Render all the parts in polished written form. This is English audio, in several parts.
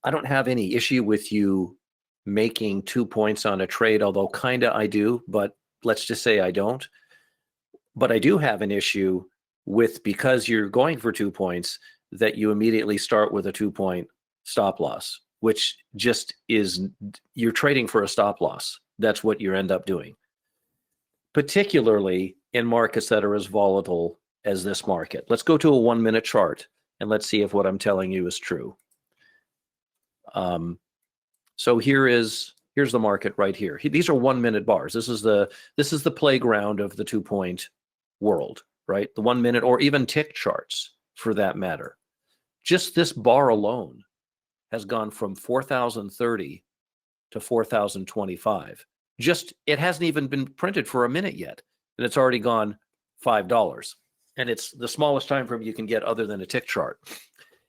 I don't have any issue with you making 2 points on a trade, although kinda I do, but let's just say I don't. But I do have an issue with, because you're going for 2 points, that you immediately start with a 2-point stop loss, which just is, you're trading for a stop loss. That's what you end up doing, particularly in markets that are as volatile as this market. Let's go to a 1-minute chart and let's see if what I'm telling you is true. So here's the market right here. These are 1-minute bars. This is the playground of the 2-point world, right? The 1-minute or even tick charts for that matter. Just this bar alone has gone from 4,030 to 4,025. Just, it hasn't even been printed for a minute yet, and it's already gone $5. And it's the smallest time frame you can get other than a tick chart.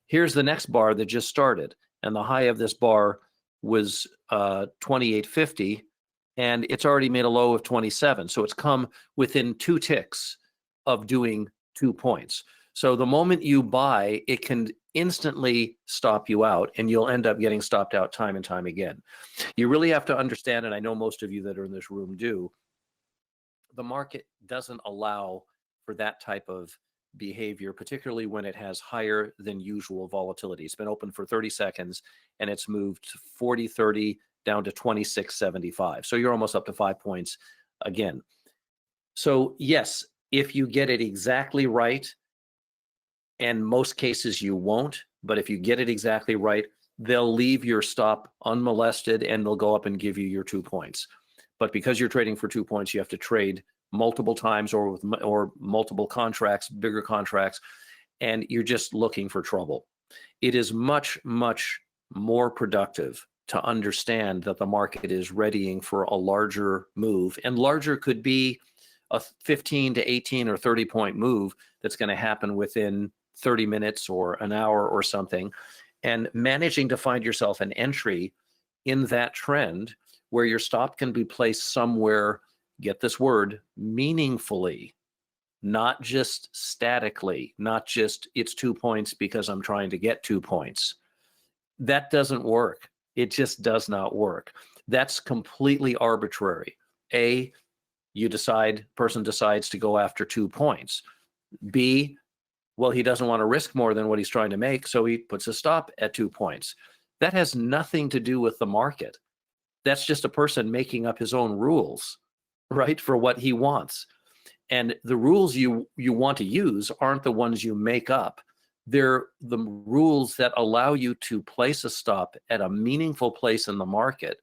Here's the next bar that just started, and the high of this bar was 28.50, and it's already made a low of 27. So it's come within 2 ticks of doing 2 points. So the moment you buy, it can instantly stop you out, and you'll end up getting stopped out time and time again. You really have to understand, and I know most of you that are in this room do, the market doesn't allow for that type of behavior, particularly when it has higher than usual volatility. It's been open for 30 seconds and it's moved 40.30 down to 26.75. So you're almost up to 5 points again. So yes, if you get it exactly right, and most cases you won't, but if you get it exactly right, they'll leave your stop unmolested and they'll go up and give you your 2 points. But because you're trading for 2 points, you have to trade multiple times or multiple contracts, bigger contracts, and you're just looking for trouble. It is much, much more productive to understand that the market is readying for a larger move, and larger could be a 15 to 18 or 30 point move that's going to happen within 30 minutes or an hour or something, and managing to find yourself an entry in that trend where your stop can be placed somewhere, get this word, meaningfully, not just statically, not just it's 2 points because I'm trying to get 2 points. That doesn't work. It just does not work. That's completely arbitrary. A, person decides to go after 2 points. B, well, he doesn't want to risk more than what he's trying to make, so he puts a stop at 2 points. That has nothing to do with the market. That's just a person making up his own rules, right, for what he wants. And the rules you want to use aren't the ones you make up. They're the rules that allow you to place a stop at a meaningful place in the market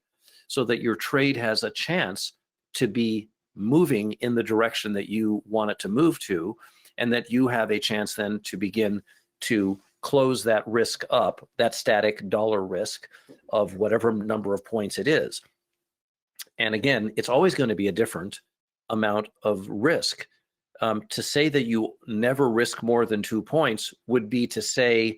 so that your trade has a chance to be moving in the direction that you want it to move to, and that you have a chance then to begin to close that risk up, that static dollar risk of whatever number of points it is. And again, it's always going to be a different amount of risk. To say that you never risk more than 2 points would be to say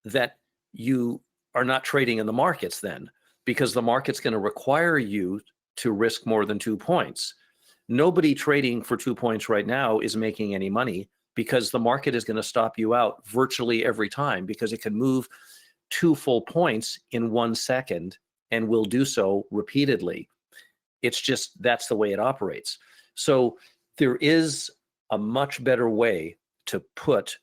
that you are not trading in the markets then, because the market's going to require you to risk more than 2 points. Nobody trading for 2 points right now is making any money, because the market is going to stop you out virtually every time, because it can move 2 full points in 1 second and will do so repeatedly. It's just, that's the way it operates. So there is a much better way to put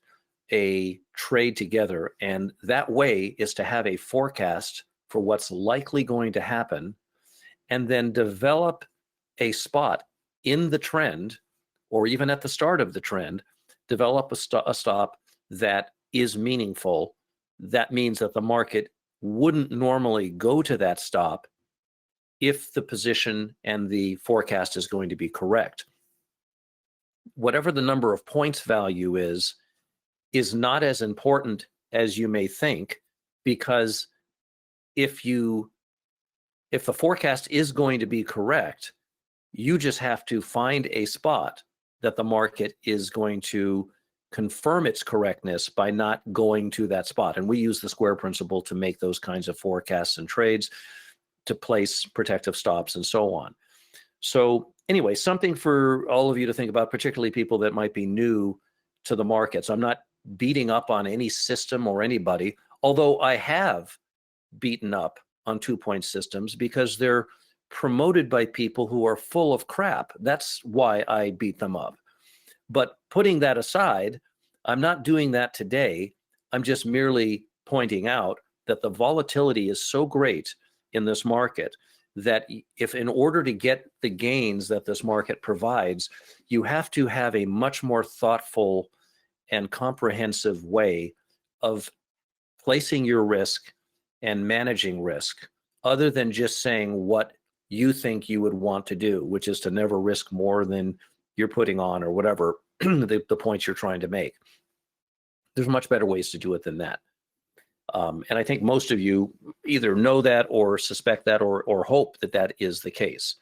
a trade together, and that way is to have a forecast for what's likely going to happen, and then develop a spot in the trend, or even at the start of the trend, develop a stop that is meaningful. That means that the market wouldn't normally go to that stop if the position and the forecast is going to be correct. Whatever the number of points value is not as important as you may think, because if the forecast is going to be correct, you just have to find a spot that the market is going to confirm its correctness by not going to that spot. And we use the square principle to make those kinds of forecasts and trades, to place protective stops and so on. So anyway, something for all of you to think about, particularly people that might be new to the markets. I'm not beating up on any system or anybody, although I have beaten up on 2-point systems because they're promoted by people who are full of crap. That's why I beat them up. But putting that aside, I'm not doing that today. I'm just merely pointing out that the volatility is so great in this market that if in order to get the gains that this market provides, you have to have a much more thoughtful and comprehensive way of placing your risk and managing risk, other than just saying what you think you would want to do, which is to never risk more than you're putting on, or whatever the points you're trying to make. There's much better ways to do it than that. And I think most of you either know that or suspect that or hope that that is the case.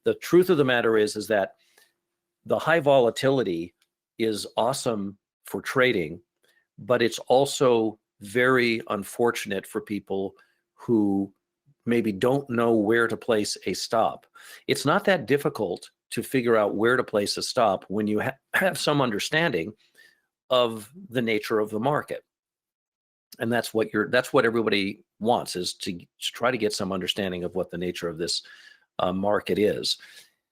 The truth of the matter is that the high volatility is awesome for trading, but it's also very unfortunate for people who maybe don't know where to place a stop. It's not that difficult to figure out where to place a stop when you have some understanding of the nature of the market. And that's what everybody wants, is to try to get some understanding of what the nature of this market is.